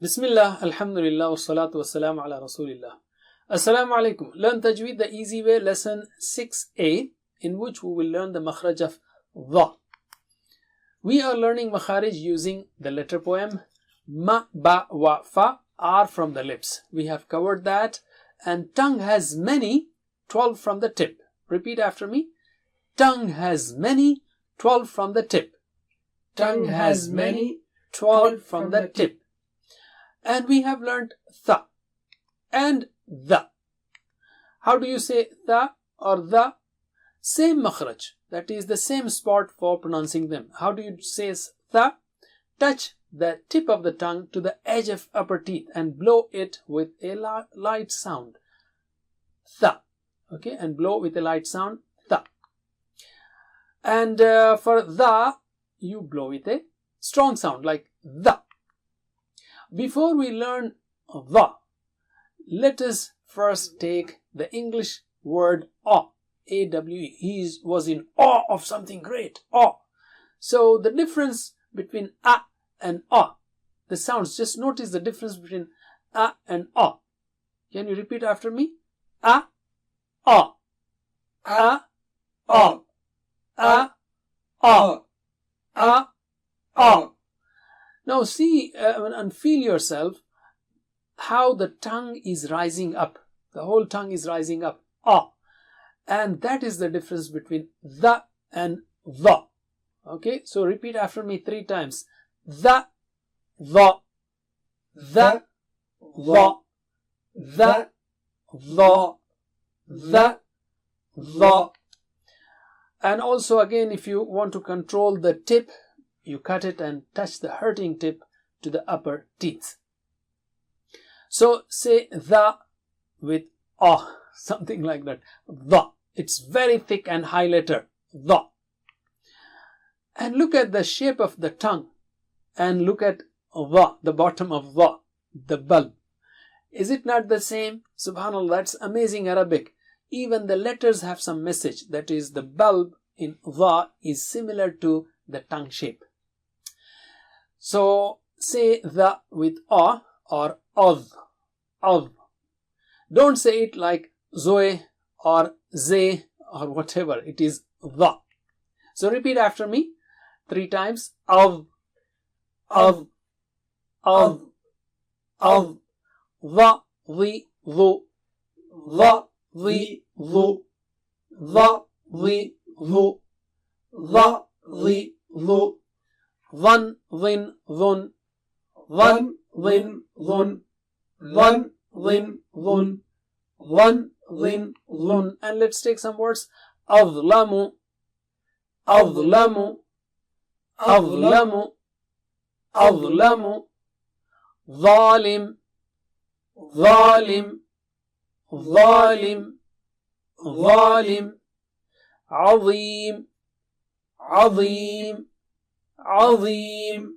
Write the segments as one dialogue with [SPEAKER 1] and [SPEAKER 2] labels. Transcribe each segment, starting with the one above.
[SPEAKER 1] Bismillah, alhamdulillah, wassalatu wassalamu ala rasulillah. Assalamu alaikum. Learn Tajweed the easy way, lesson 6a, in which we will learn the Makhraj of dha. We are learning Makhraj using the letter poem. Ma, ba, wa, fa are from the lips. We have covered that. And tongue has many, 12 from the tip. Repeat after me. Tongue has many, 12 from the tip.
[SPEAKER 2] Tongue has many,
[SPEAKER 1] 12 from the tip. And we have learned tha and the. How do you say tha or the? Same makhraj, that is the same spot for pronouncing them. How do you say tha? Touch the tip of the tongue to the edge of upper teeth and blow it with a light sound. Tha. Okay, and blow with a light sound. Tha. And for the, you blow with a strong sound like the. Before we learn the, let us first take the English word awe. A-W-E. He was in awe of something great. Awe. So the difference between a and awe, the sounds, just notice the difference between a and awe. Can you repeat after me? A, awe. A, awe. A, awe. A, awe. Now see and feel yourself how the tongue is rising up. The whole tongue is rising up. Ah. And that is the difference between the and the. Okay, so repeat after me 3 times. The, the, the, the, the, the. And also again, if you want to control the tip, you cut it and touch the hurting tip to the upper teeth. So say the with ah, something like that. The. It's very thick and high letter. The. And look at the shape of the tongue. And look at the bottom of the bulb. Is it not the same? Subhanallah, that's amazing Arabic. Even the letters have some message. That is, the bulb in the is similar to the tongue shape. So say the with a or of. Don't say it like zoe or ze or whatever. It is the. So repeat after me 3 times. Of. The, the, dhu. The, the, dhu. The, the, dhu. The, the, dhu. One, win, dhun. One, win, dhun. One, win, dhun. One, win, dhun. And let's take some words. Adlamu. Adlamu. Adlamu. Adlamu. Zalim. Zalim. Zalim. Zalim. Azim. Azim. Azim.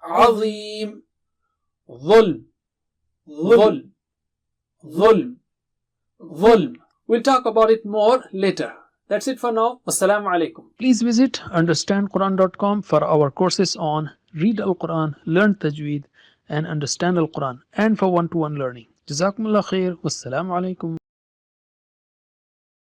[SPEAKER 1] Azim. Dhulm. Dhulm. Dhulm. Dhulm. We'll talk about it more later. That's it for now. Wassalamu alaikum. Please visit understandquran.com for our courses on Read Al-Quran, Learn Tajweed and Understand Al-Quran, and for one-to-one learning. Jazakumullah khair. Wassalamu alaikum.